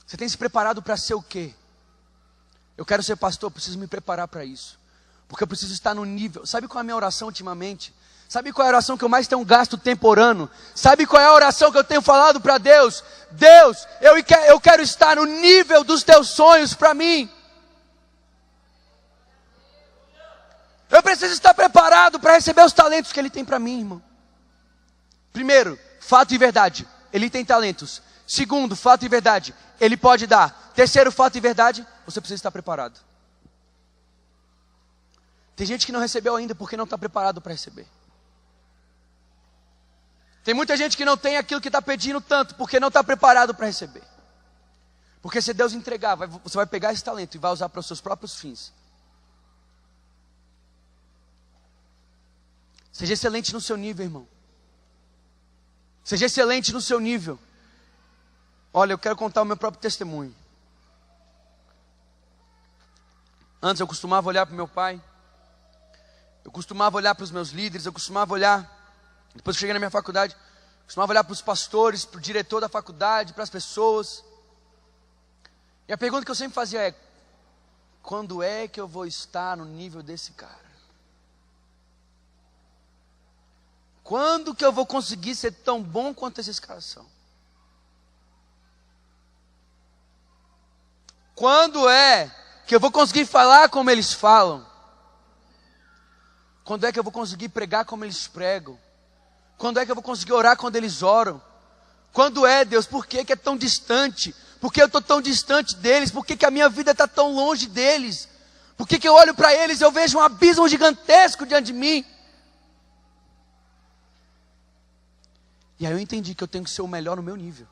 Speaker 1: Você tem se preparado para ser o quê? Eu quero ser pastor, preciso me preparar para isso. Porque eu preciso estar no nível. Sabe qual é a minha oração ultimamente? Sabe qual é a oração que eu mais tenho gasto tempo orando? Sabe qual é a oração que eu tenho falado para Deus? Deus, eu quero estar no nível dos teus sonhos para mim. Eu preciso estar preparado para receber os talentos que Ele tem para mim, irmão. Primeiro, fato e verdade, Ele tem talentos. Segundo, fato e verdade, Ele pode dar. Terceiro, fato e verdade, você precisa estar preparado. Tem gente que não recebeu ainda porque não está preparado para receber. Tem muita gente que não tem aquilo que está pedindo tanto porque não está preparado para receber. Porque se Deus entregar, você vai pegar esse talento e vai usar para os seus próprios fins. Seja excelente no seu nível, irmão. Seja excelente no seu nível. Olha, eu quero contar o meu próprio testemunho. Antes eu costumava olhar para o meu pai. Eu costumava olhar para os meus líderes. Eu costumava olhar, depois que eu cheguei na minha faculdade, eu costumava olhar para os pastores, para o diretor da faculdade, para as pessoas. E a pergunta que eu sempre fazia é: quando é que eu vou estar no nível desse cara? Quando que eu vou conseguir ser tão bom quanto esses caras são? Quando é que eu vou conseguir falar como eles falam? Quando é que eu vou conseguir pregar como eles pregam? Quando é que eu vou conseguir orar quando eles oram? Quando é, Deus? Por que é tão distante? Por que eu estou tão distante deles? Por que a minha vida está tão longe deles? Por que eu olho para eles e eu vejo um abismo gigantesco diante de mim? E aí eu entendi que eu tenho que ser o melhor no meu nível.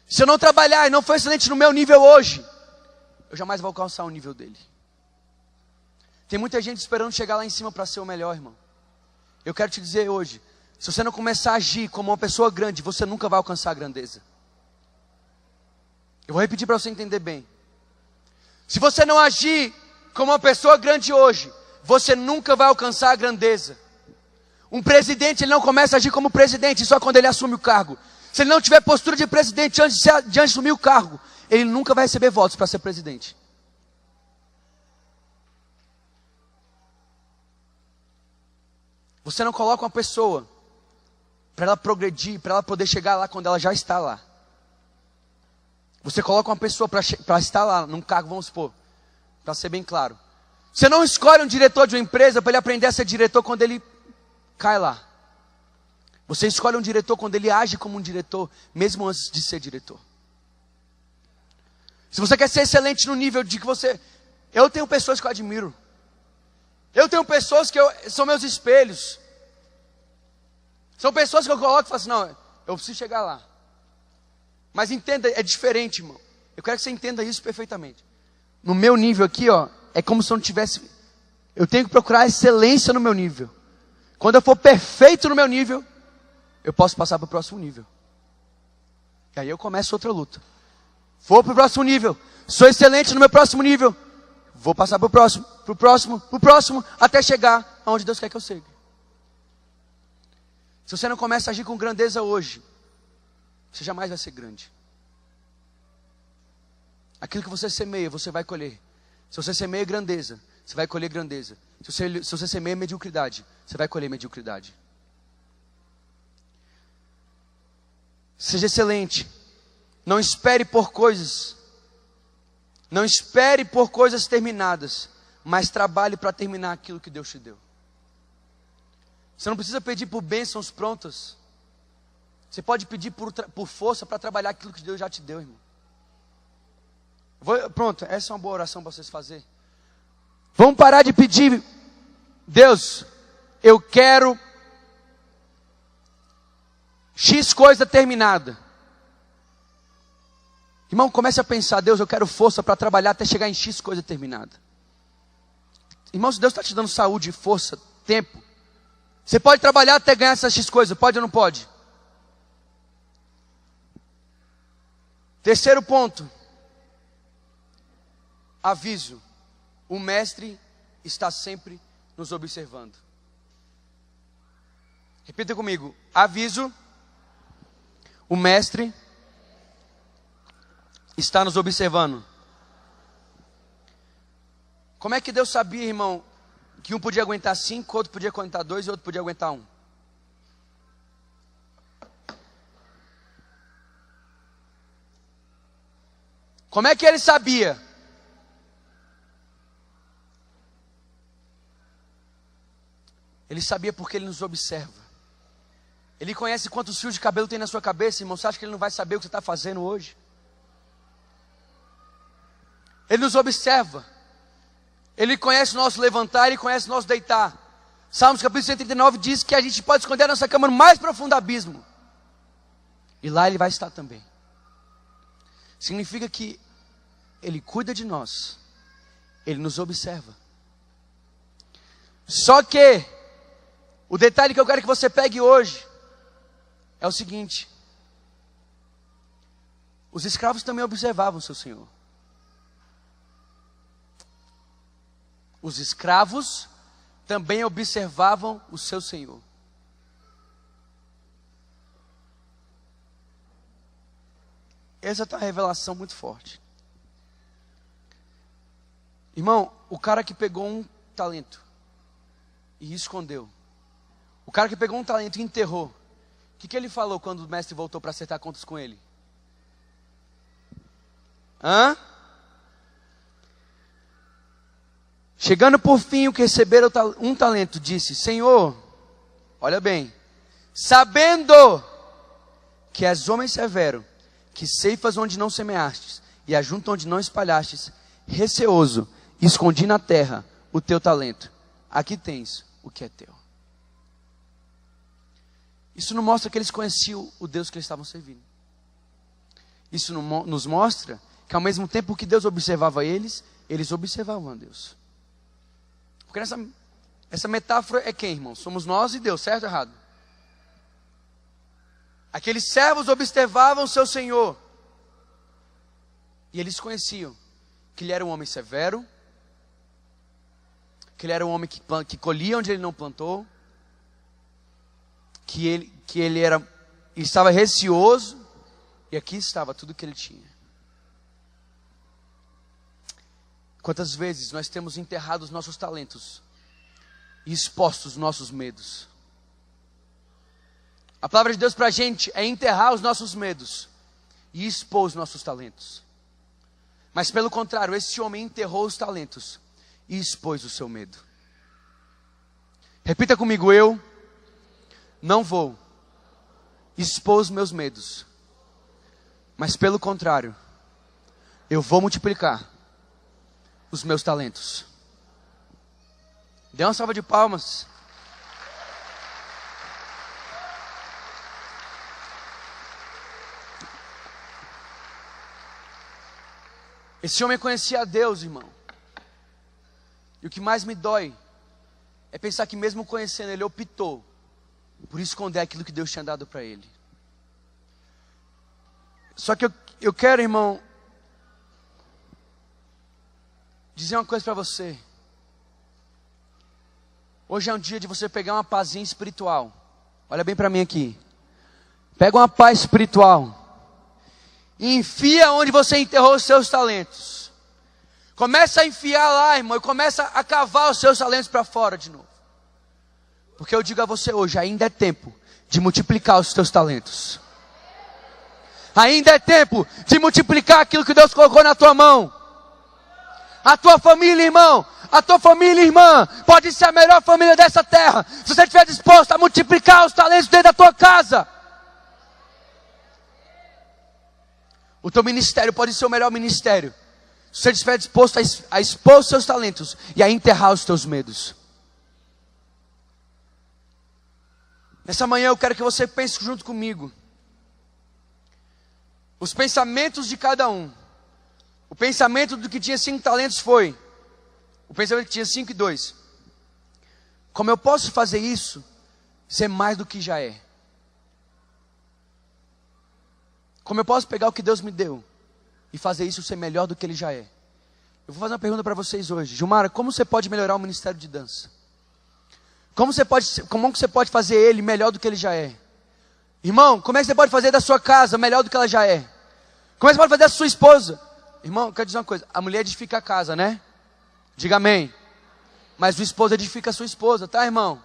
Speaker 1: Se eu não trabalhar e não for excelente no meu nível hoje, eu jamais vou alcançar o nível dele. Tem muita gente esperando chegar lá em cima para ser o melhor, irmão. Eu quero te dizer hoje, se você não começar a agir como uma pessoa grande, você nunca vai alcançar a grandeza. Eu vou repetir para você entender bem. Se você não agir como uma pessoa grande hoje, você nunca vai alcançar a grandeza. Um presidente, ele não começa a agir como presidente só quando ele assume o cargo. Se ele não tiver postura de presidente antes de assumir o cargo, ele nunca vai receber votos para ser presidente. Você não coloca uma pessoa para ela progredir, para ela poder chegar lá quando ela já está lá. Você coloca uma pessoa para estar lá, num cargo, vamos supor, para ser bem claro. Você não escolhe um diretor de uma empresa para ele aprender a ser diretor quando ele cai lá. Você escolhe um diretor quando ele age como um diretor, mesmo antes de ser diretor. Se você quer ser excelente no nível de que você... Eu tenho pessoas que eu admiro. Eu tenho pessoas que são meus espelhos. São pessoas que eu coloco e falo assim, não, eu preciso chegar lá. Mas entenda, é diferente, irmão. Eu quero que você entenda isso perfeitamente. No meu nível aqui, ó, é como se eu não tivesse... Eu tenho que procurar excelência no meu nível. Quando eu for perfeito no meu nível, eu posso passar para o próximo nível. E aí eu começo outra luta. Vou para o próximo nível. Sou excelente no meu próximo nível. Vou passar para o próximo, para o próximo, para o próximo, até chegar aonde Deus quer que eu chegue. Se você não começa a agir com grandeza hoje, você jamais vai ser grande. Aquilo que você semeia, você vai colher. Se você semeia grandeza, você vai colher grandeza. Se você semeia mediocridade, você vai colher mediocridade. Seja excelente. Não espere por coisas. Não espere por coisas terminadas, mas trabalhe para terminar aquilo que Deus te deu. Você não precisa pedir por bênçãos prontas. Você pode pedir por força para trabalhar aquilo que Deus já te deu, irmão. Pronto, essa é uma boa oração para vocês fazerem. Vamos parar de pedir, Deus, eu quero X coisa terminada. Irmão, comece a pensar, Deus, eu quero força para trabalhar até chegar em X coisa terminada. Irmão, se Deus está te dando saúde, força, tempo, você pode trabalhar até ganhar essas X coisas, pode ou não pode? Terceiro ponto. Aviso. O mestre está sempre nos observando. Repita comigo. Aviso. O mestre está nos observando. Como é que Deus sabia, irmão, que um podia aguentar 5, outro podia aguentar 2 e outro podia aguentar 1? Como é que ele sabia? Ele sabia porque ele nos observa. Ele conhece quantos fios de cabelo tem na sua cabeça, irmão. Você acha que ele não vai saber o que você está fazendo hoje? Ele nos observa. Ele conhece o nosso levantar e conhece o nosso deitar. Salmos capítulo 139 diz que a gente pode esconder a nossa cama no mais profundo abismo. E lá ele vai estar também. Significa que ele cuida de nós. Ele nos observa. Só que o detalhe que eu quero que você pegue hoje é o seguinte: os escravos também observavam seu senhor. Os escravos também observavam o seu senhor. Essa é uma revelação muito forte. Irmão, o cara que pegou um talento e escondeu. O cara que pegou um talento e enterrou. O que ele falou quando o mestre voltou para acertar contas com ele? Chegando por fim, o que receberam um talento, disse: Senhor, olha bem, sabendo que és homem severo, que ceifas onde não semeastes, e ajunta onde não espalhastes, receoso, escondi na terra o teu talento. Aqui tens o que é teu. Isso não mostra que eles conheciam o Deus que eles estavam servindo. Isso nos mostra que ao mesmo tempo que Deus observava eles observavam a Deus. Porque essa metáfora é quem, irmão? Somos nós e Deus, certo ou errado? Aqueles servos observavam o seu Senhor. E eles conheciam que ele era um homem severo, que ele era um homem que colhia onde ele não plantou, que ele estava receoso, e aqui estava tudo que ele tinha. Quantas vezes nós temos enterrado os nossos talentos e expostos os nossos medos? A palavra de Deus para a gente é enterrar os nossos medos e expor os nossos talentos. Mas pelo contrário, esse homem enterrou os talentos e expôs o seu medo. Repita comigo: eu não vou expor os meus medos, mas pelo contrário, eu vou multiplicar os meus talentos. Dê uma salva de palmas. Esse homem conhecia a Deus, irmão. E o que mais me dói é pensar que mesmo conhecendo ele, optou por esconder aquilo que Deus tinha dado para ele. Só que eu quero, irmão, dizer uma coisa para você. Hoje é um dia de você pegar uma pazinha espiritual. Olha bem para mim aqui. Pega uma paz espiritual e enfia onde você enterrou os seus talentos. Começa a enfiar lá, irmão, e começa a cavar os seus talentos para fora de novo. Porque eu digo a você hoje, ainda é tempo de multiplicar os teus talentos. Ainda é tempo de multiplicar aquilo que Deus colocou na tua mão. A tua família, irmão, a tua família, irmã, pode ser a melhor família dessa terra, se você estiver disposto a multiplicar os talentos dentro da tua casa. O teu ministério pode ser o melhor ministério, se você estiver disposto a expor os seus talentos e a enterrar os teus medos. Nessa manhã eu quero que você pense junto comigo. Os pensamentos de cada um. O pensamento do que tinha 5 talentos foi: o pensamento que tinha 5 e 2. Como eu posso fazer isso ser mais do que já é? Como eu posso pegar o que Deus me deu e fazer isso ser melhor do que ele já é? Eu vou fazer uma pergunta para vocês hoje. Gilmara, como você pode melhorar o ministério de dança? Como você pode fazer ele melhor do que ele já é? Irmão, como é que você pode fazer da sua casa melhor do que ela já é? Como é que você pode fazer da sua esposa? Irmão, eu quero dizer uma coisa. A mulher edifica a casa, né? Diga amém. Mas o esposo edifica a sua esposa, tá, irmão?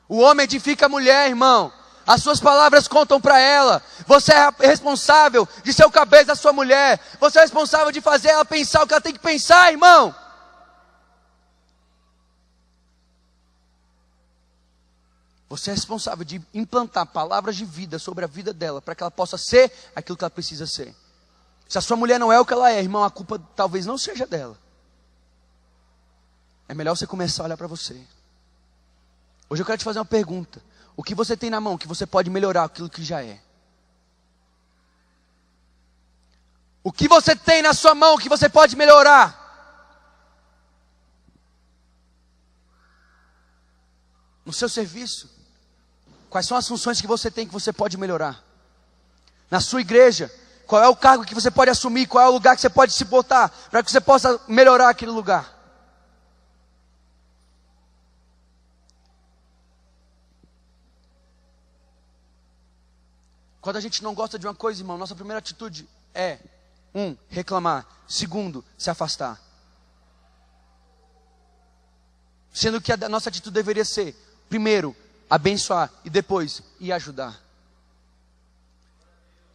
Speaker 1: O homem edifica a mulher, irmão. As suas palavras contam para ela. Você é responsável de ser o cabeça da sua mulher. Você é responsável de fazer ela pensar o que ela tem que pensar, irmão. Você é responsável de implantar palavras de vida sobre a vida dela, para que ela possa ser aquilo que ela precisa ser. Se a sua mulher não é o que ela é, irmão, a culpa talvez não seja dela. É melhor você começar a olhar para você. Hoje eu quero te fazer uma pergunta. O que você tem na mão que você pode melhorar aquilo que já é? O que você tem na sua mão que você pode melhorar? No seu serviço? Quais são as funções que você tem que você pode melhorar? Na sua igreja? Qual é o cargo que você pode assumir? Qual é o lugar que você pode se botar para que você possa melhorar aquele lugar? Quando a gente não gosta de uma coisa, irmão, nossa primeira atitude é: 1, reclamar. 2, se afastar. Sendo que a nossa atitude deveria ser: primeiro, abençoar e depois ir ajudar.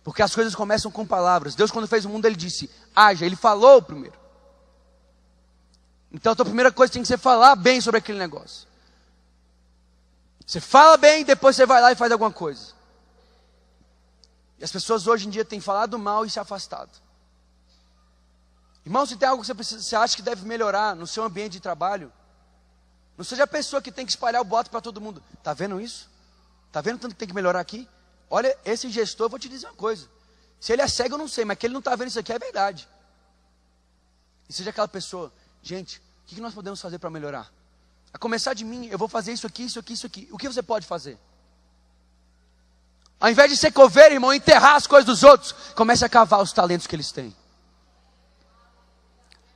Speaker 1: Porque as coisas começam com palavras. Deus, quando fez o mundo, Ele disse: haja. Ele falou primeiro. Então a tua primeira coisa tem que ser falar bem sobre aquele negócio. Você fala bem, depois você vai lá e faz alguma coisa. E as pessoas hoje em dia têm falado mal e se afastado. Irmão, se tem algo que você acha que deve melhorar no seu ambiente de trabalho, não seja a pessoa que tem que espalhar o boato para todo mundo. Está vendo isso? Está vendo tanto que tem que melhorar aqui? Olha, esse gestor, eu vou te dizer uma coisa. Se ele é cego, eu não sei, mas que ele não está vendo isso aqui é verdade. E seja aquela pessoa: gente, o que nós podemos fazer para melhorar? A começar de mim, eu vou fazer isso aqui, isso aqui, isso aqui. O que você pode fazer? Ao invés de ser coveiro, irmão, enterrar as coisas dos outros, comece a cavar os talentos que eles têm.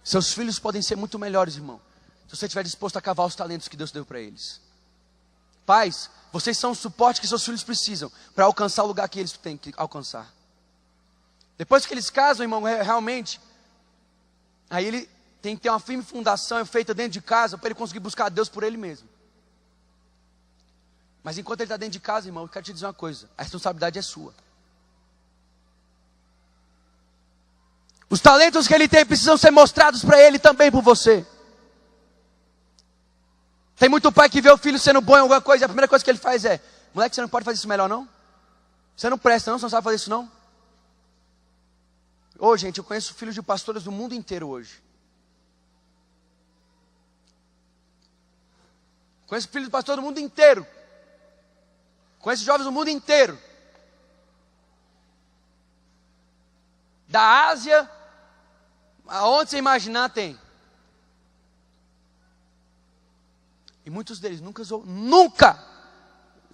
Speaker 1: Seus filhos podem ser muito melhores, irmão, se você estiver disposto a cavar os talentos que Deus deu para eles. Pais, vocês são o suporte que seus filhos precisam para alcançar o lugar que eles têm que alcançar. Depois que eles casam, irmão, realmente, aí ele tem que ter uma firme fundação feita dentro de casa para ele conseguir buscar a Deus por ele mesmo. Mas enquanto ele está dentro de casa, irmão, eu quero te dizer uma coisa: a responsabilidade é sua. Os talentos que ele tem precisam ser mostrados para ele também por você. Tem muito pai que vê o filho sendo bom em alguma coisa, e a primeira coisa que ele faz é: moleque, você não pode fazer isso melhor não? Você não presta não, você não sabe fazer isso não? Ô, gente, eu conheço filhos de pastores do mundo inteiro hoje. Conheço filhos de pastores do mundo inteiro. Conheço jovens do mundo inteiro. Da Ásia, aonde você imaginar tem. E muitos deles nunca,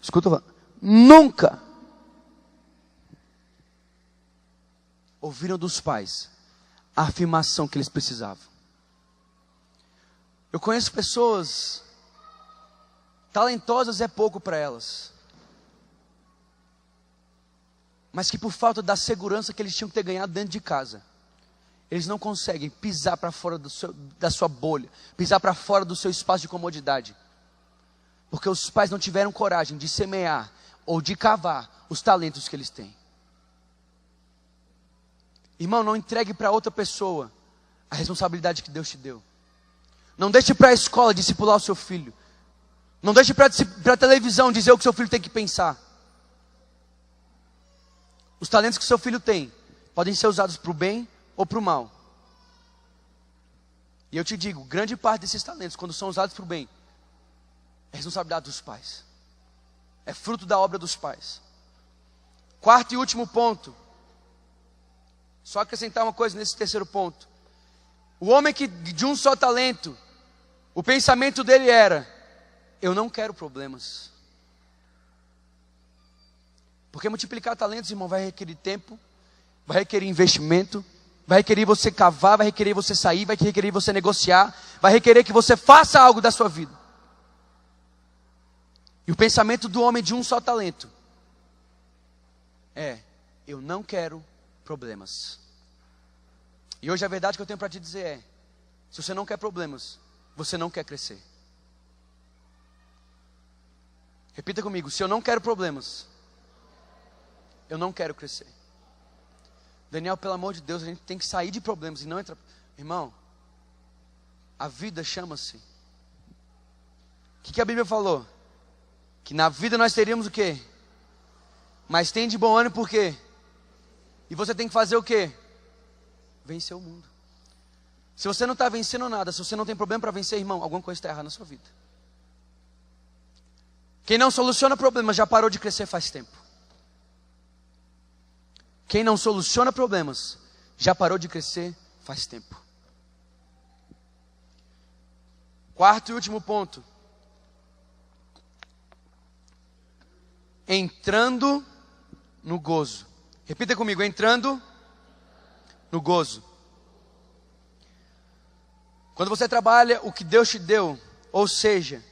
Speaker 1: escuta, nunca ouviram dos pais a afirmação que eles precisavam. Eu conheço pessoas talentosas, é pouco para elas, mas que por falta da segurança que eles tinham que ter ganhado dentro de casa, eles não conseguem pisar para fora da sua bolha, pisar para fora do seu espaço de comodidade, porque os pais não tiveram coragem de semear ou de cavar os talentos que eles têm. Irmão, não entregue para outra pessoa a responsabilidade que Deus te deu. Não deixe para a escola discipular o seu filho. Não deixe para a televisão dizer o que seu filho tem que pensar. Os talentos que seu filho tem podem ser usados para o bem ou para o mal. E eu te digo, grande parte desses talentos, quando são usados para o bem, é responsabilidade dos pais. É fruto da obra dos pais. Quarto e último ponto. Só acrescentar uma coisa nesse terceiro ponto. O homem que de um só talento, o pensamento dele era: eu não quero problemas. Porque multiplicar talentos, irmão, vai requerer tempo, vai requerer investimento, vai requerer você cavar, vai requerer você sair, vai requerer você negociar, vai requerer que você faça algo da sua vida. E o pensamento do homem de um só talento é: eu não quero problemas. E hoje a verdade que eu tenho para te dizer é: se você não quer problemas, você não quer crescer. Repita comigo: se eu não quero problemas, eu não quero crescer. Daniel, pelo amor de Deus, a gente tem que sair de problemas e não entrar. Irmão, a vida chama-se. O que a Bíblia falou? Que na vida nós teríamos o quê? Mas tem de bom ânimo, por quê? E você tem que fazer o quê? Vencer o mundo. Se você não está vencendo nada, se você não tem problema para vencer, irmão, alguma coisa está errada na sua vida. Quem não soluciona problemas já parou de crescer faz tempo. Quem não soluciona problemas já parou de crescer faz tempo. Quarto e último ponto. Entrando no gozo. Repita comigo: entrando no gozo. Quando você trabalha o que Deus te deu, ou seja,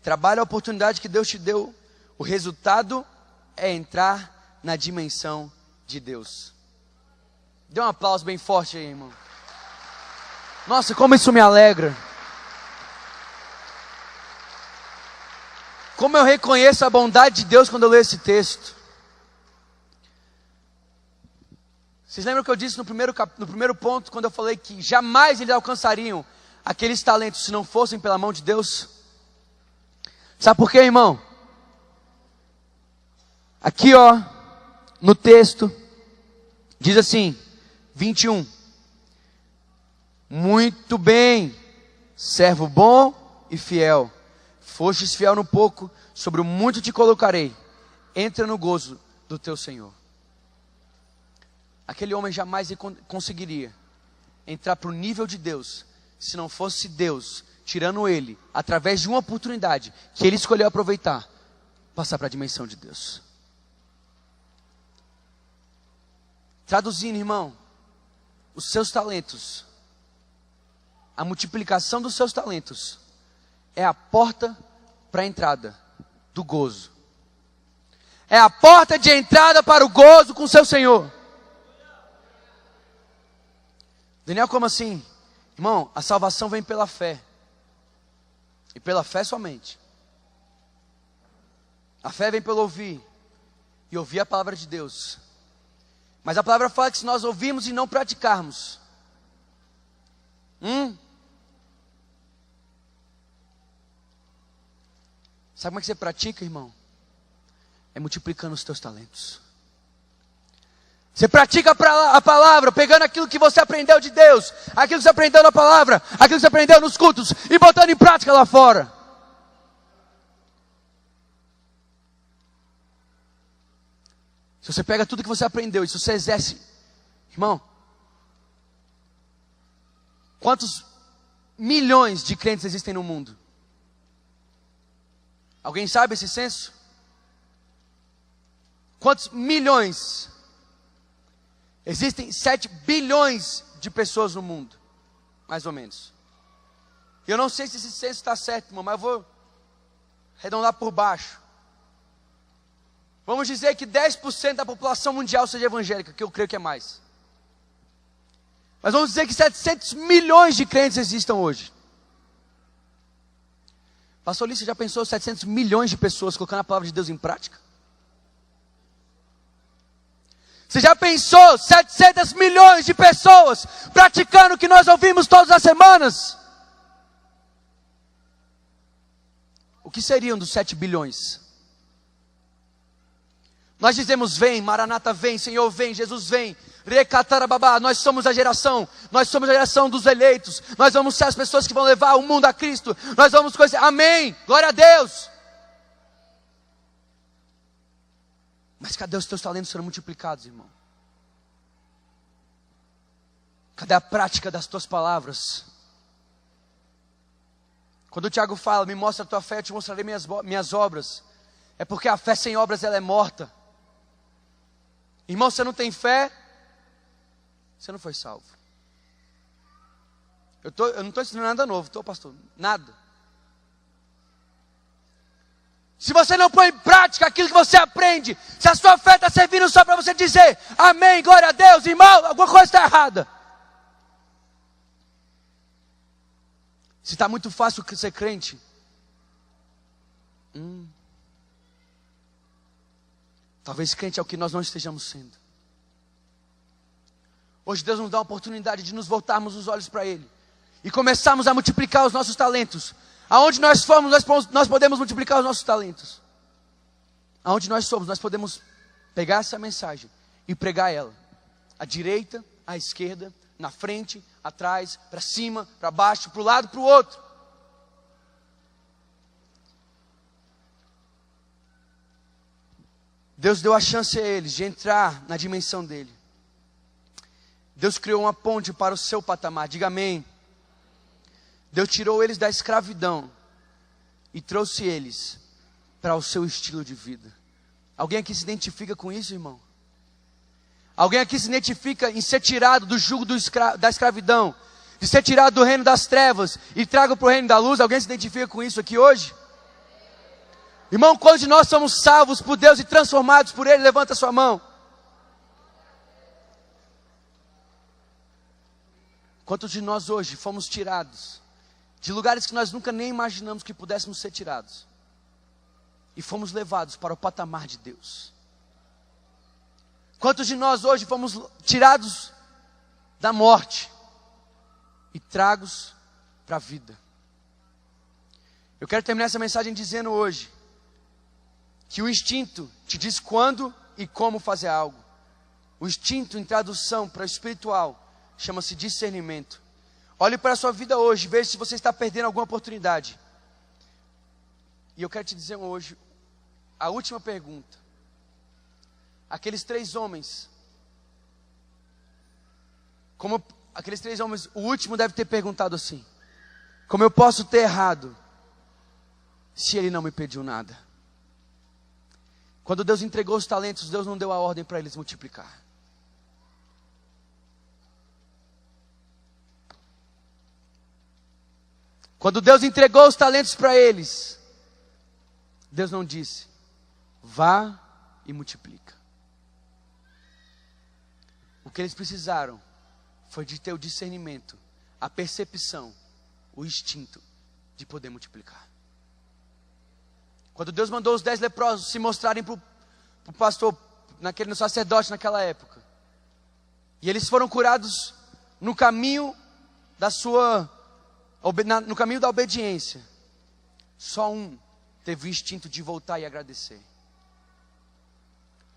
Speaker 1: trabalha a oportunidade que Deus te deu, o resultado é entrar na dimensão de Deus. Dê um aplauso bem forte aí, irmão. Nossa, como isso me alegra. Como eu reconheço a bondade de Deus quando eu leio esse texto. Vocês lembram que eu disse no primeiro ponto, quando eu falei que jamais eles alcançariam aqueles talentos se não fossem pela mão de Deus? Sabe por quê, irmão? Aqui, ó, no texto, diz assim, 21. Muito bem, servo bom e fiel. Fostes fiel no pouco, sobre o muito te colocarei. Entra no gozo do teu Senhor. Aquele homem jamais conseguiria entrar para o nível de Deus, se não fosse Deus tirando ele, através de uma oportunidade que ele escolheu aproveitar, passar para a dimensão de Deus. Traduzindo, irmão, os seus talentos, a multiplicação dos seus talentos, é a porta para a entrada do gozo. É a porta de entrada para o gozo com o seu Senhor. Daniel, como assim? Irmão, a salvação vem pela fé. E pela fé somente. A fé vem pelo ouvir. E ouvir a palavra de Deus. Mas a palavra fala que se nós ouvirmos e não praticarmos. Sabe como é que você pratica, irmão? É multiplicando os teus talentos. Você pratica a palavra, pegando aquilo que você aprendeu de Deus, aquilo que você aprendeu na palavra, aquilo que você aprendeu nos cultos, e botando em prática lá fora. Se você pega tudo que você aprendeu e se você exerce, irmão, quantos milhões de crentes existem no mundo? Alguém sabe esse censo? Quantos milhões? Existem 7 bilhões de pessoas no mundo, mais ou menos. Eu não sei se esse censo está certo, irmão, mas eu vou arredondar por baixo. Vamos dizer que 10% da população mundial seja evangélica, que eu creio que é mais. Mas vamos dizer que 700 milhões de crentes existam hoje. Pastor Lício, já pensou 700 milhões de pessoas colocando a palavra de Deus em prática? Você já pensou 700 milhões de pessoas praticando o que nós ouvimos todas as semanas? O que seriam dos 7 bilhões? Nós dizemos: vem, Maranata vem, Senhor vem, Jesus vem, Recatarababá, nós somos a geração dos eleitos, nós vamos ser as pessoas que vão levar o mundo a Cristo, nós vamos conhecer, amém, glória a Deus. Mas cadê os teus talentos sendo multiplicados, irmão? Cadê a prática das tuas palavras? Quando o Tiago fala, me mostra a tua fé, eu te mostrarei minhas obras, é porque a fé sem obras ela é morta. Irmão, você não tem fé, você não foi salvo. Eu não estou ensinando nada novo, pastor? Nada. Se você não põe em prática aquilo que você aprende, se a sua fé está servindo só para você dizer amém, glória a Deus, irmão, alguma coisa está errada. Se está muito fácil ser crente, talvez crente é o que nós não estejamos sendo. Hoje Deus nos dá a oportunidade de nos voltarmos os olhos para Ele e começarmos a multiplicar os nossos talentos. Aonde nós formos, nós podemos multiplicar os nossos talentos. Aonde nós somos, nós podemos pegar essa mensagem e pregar ela. À direita, à esquerda, na frente, atrás, para cima, para baixo, para o lado, para o outro. Deus deu a chance a eles de entrar na dimensão dele. Deus criou uma ponte para o seu patamar, diga amém. Deus tirou eles da escravidão e trouxe eles para o seu estilo de vida. Alguém aqui se identifica com isso, irmão? Alguém aqui se identifica em ser tirado do jugo da escravidão, de ser tirado do reino das trevas e trago para o reino da luz? Alguém se identifica com isso aqui hoje? Irmão, quantos de nós somos salvos por Deus e transformados por Ele? Levanta a sua mão. Quantos de nós hoje fomos tirados de lugares que nós nunca nem imaginamos que pudéssemos ser tirados e fomos levados para o patamar de Deus? Quantos de nós hoje fomos tirados da morte e tragos para a vida? Eu quero terminar essa mensagem dizendo hoje que o instinto te diz quando e como fazer algo. O instinto, em tradução para o espiritual, chama-se discernimento. Olhe para a sua vida hoje, veja se você está perdendo alguma oportunidade. E eu quero te dizer hoje a última pergunta. Aqueles 3 homens, o último deve ter perguntado assim: como eu posso ter errado se ele não me pediu nada? Quando Deus entregou os talentos, Deus não deu a ordem para eles multiplicar. Quando Deus entregou os talentos para eles, Deus não disse: vá e multiplica. O que eles precisaram foi de ter o discernimento, a percepção, o instinto de poder multiplicar. Quando Deus mandou os 10 leprosos se mostrarem para o pastor, no sacerdote naquela época, e eles foram curados no caminho no caminho da obediência, só um teve o instinto de voltar e agradecer.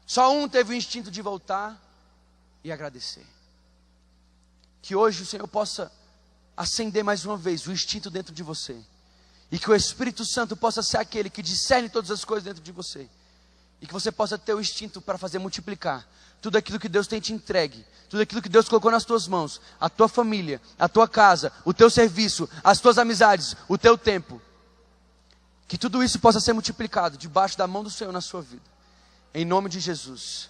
Speaker 1: Só um teve o instinto de voltar e agradecer. Que hoje o Senhor possa acender mais uma vez o instinto dentro de você, e que o Espírito Santo possa ser aquele que discerne todas as coisas dentro de você, e que você possa ter o instinto para fazer multiplicar tudo aquilo que Deus tem te entregue, tudo aquilo que Deus colocou nas tuas mãos, a tua família, a tua casa, o teu serviço, as tuas amizades, o teu tempo. Que tudo isso possa ser multiplicado debaixo da mão do Senhor na sua vida. Em nome de Jesus.